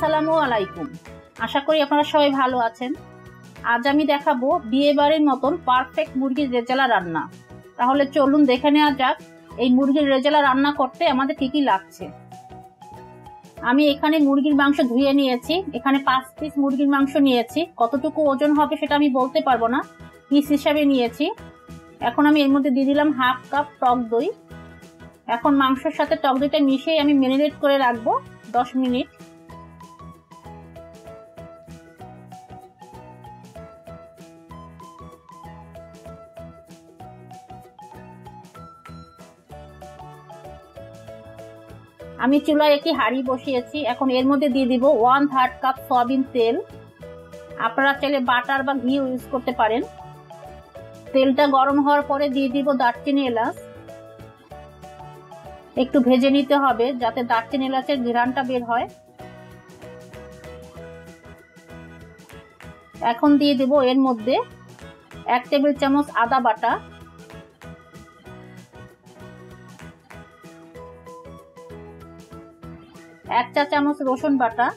আসসালামু আলাইকুম। আশা করি আপনারা সবাই ভালো আছেন। আজ আমি দেখাবো বিয়ে বাড়ির মতন পারফেক্ট মুরগির রেজালা রান্না। তাহলে চলুন দেখে নেওয়া যাক এই মুরগির রেজালা রান্না করতে আমাদের কি কি লাগছে। আমি এখানে মুরগির মাংস ধুয়ে নিয়েছি। এখানে 5 পিস মুরগির মাংস নিয়েছি। কতটুকু ওজন হবে সেটা আমি বলতে পারবো না, পিস হিসাবে নিয়েছি। এখন আমি এর মধ্যে দিয়ে দিলাম হাফ কাপ টক দই। এখন মাংসের সাথে টক দইটা মিশিয়ে আমি ম্যারিনেট করে রাখবো 10 মিনিট। আমি চুলায় একটি হাঁড়ি বসিয়েছি। এখন এর মধ্যে দিয়ে দিব 1/3 কাপ সয়াবিন তেল। আপনারা চাইলে বাটার বা ঘি ইউজ করতে পারেন। তেলটা গরম হওয়ার পরে দিয়ে দিব দারচিনি এলাচ। একটু ভেজে নিতে হবে যাতে দারচিনি এলাচের ঘ্রাণটা বের হয়। এখন দিয়ে দেব এর মধ্যে 1 টেবিল চামচ আদা বাটা, 1 চা চামচ রসুন বাটা,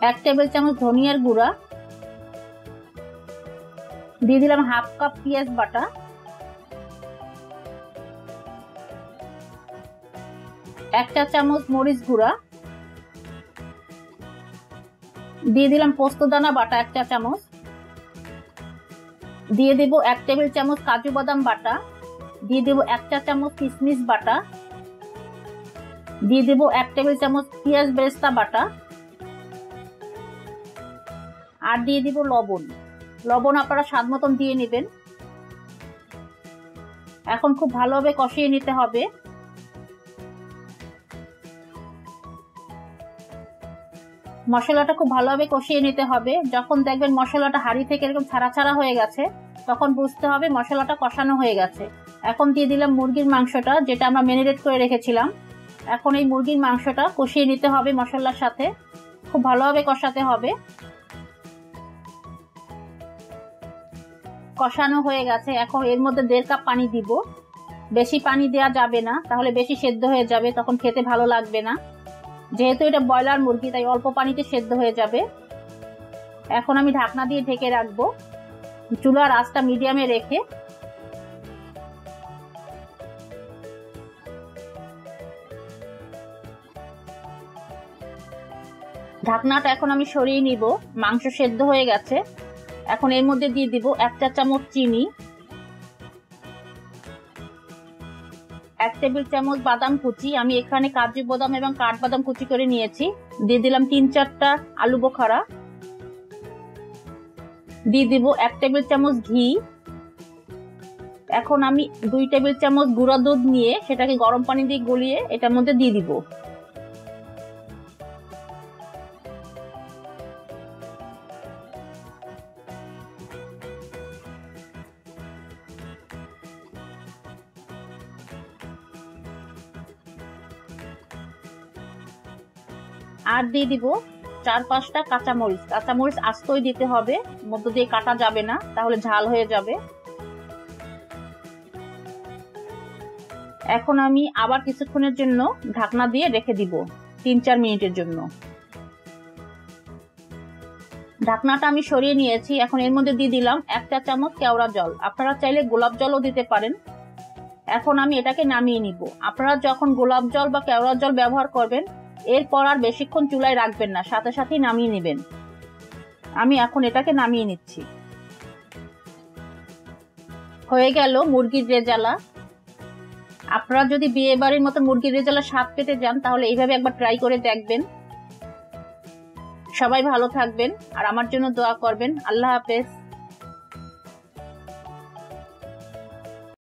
1 টেবিল চামচ ধনিয়ার গুঁড়া, দিয়ে দিলাম হাফ কাপ পেঁয়াজ বাটা, 1 চা চামচ মরিচ গুঁড়া, দিয়ে দিলাম পোস্ত দানা বাটা 1 চা চামচ, দিয়ে দেব 1 টেবিল চামচ কাজু বাদাম বাটা, দিয়ে দেব 1 চা চামচ কিশমিশ বাটা, দিয়ে দেব 1 টেবিল চামচ পেঁয়াজ বেরেস্তা বাটা, আর দিয়ে দিব লবণ। লবণ আপনারা স্বাদ মতন দিয়ে নেবেন। এখন খুব ভালোভাবে কষিয়ে নিতে হবে। মশলাটা খুব ভালোভাবে কষিয়ে নিতে হবে। যখন দেখবেন মশলাটা হাঁড়ি থেকে এরকম ছাড়া ছাড়া হয়ে গেছে, তখন বুঝতে হবে মশলাটা কষানো হয়ে গেছে। এখন দিয়ে দিলাম মুরগির মাংসটা, যেটা আমরা ম্যারিনেট করে রেখেছিলাম। এখন এই মুরগির মাংসটা কষিয়ে নিতে হবে মশলার সাথে, খুব ভালোভাবে কষাতে হবে। কষানো হয়ে গেছে। এখন এর মধ্যে 1.5 কাপ পানি দিব। বেশি পানি দেওয়া যাবে না, তাহলে বেশি সেদ্ধ হয়ে যাবে, তখন খেতে ভালো লাগবে না। যেহেতু এটা ব্রয়লার মুরগি, তাই অল্প পানিতে সেদ্ধ হয়ে যাবে। এখন আমি ঢাকনা দিয়ে ঢেকে রাখবো, চুলার আঁচটা মিডিয়ামে রেখে। ঢাকনাটা এখন আমি সরিয়ে নিব। মাংস সেদ্ধ হয়ে গেছে। এখন এর মধ্যে দিয়ে দিব 1 চা চামচ চিনি, 1 টেবিল চামচ বাদাম কুচি। আমি এখানে কাজু বাদাম এবং কাঠবাদাম কুচি করে নিয়েছি। দিয়ে দিলাম 3-4টা আলু বোখারা, দিয়ে দিব 1 টেবিল চামচ ঘি। এখন আমি 2 টেবিল চামচ গুঁড়া দুধ নিয়ে সেটাকে গরম পানি দিয়ে গলিয়ে এটার মধ্যে দিয়ে দিব। আর দিয়ে দিব 4-5টা কাঁচামরিচ। কাঁচামরিচ আস্তই দিতে হবে, মধ্য দিয়ে কাটা যাবে না, তাহলে ঝাল হয়ে যাবে। এখন আমি আবার কিছুক্ষণের জন্য ঢাকনা দিয়ে রেখে দিব, 3-4 মিনিটের জন্য। ঢাকনাটা আমি সরিয়ে নিয়েছি। এখন এর মধ্যে দিয়ে দিলাম 1 চা চামচ কেওড়া জল। আপনারা চাইলে গোলাপ জলও দিতে পারেন। এখন আমি এটাকে নামিয়ে নিব। আপনারা যখন গোলাপ জল বা কেওড়া জল ব্যবহার করবেন, এরপর আর বেশিক্ষণ চুলায় রাখবেন না, সাথে সাথেই নামিয়ে নেবেন। আমি এখন এটাকে নামিয়ে নিচ্ছি। হয়ে গেল মুরগির রেজালা। আপনারা যদি বিয়ে বাড়ির মতো মুরগির রেজালা স্বাদ পেতে যান, তাহলে এইভাবে একবার ট্রাই করে দেখবেন। সবাই ভালো থাকবেন আর আমার জন্য দোয়া করবেন। আল্লাহ হাফেজ।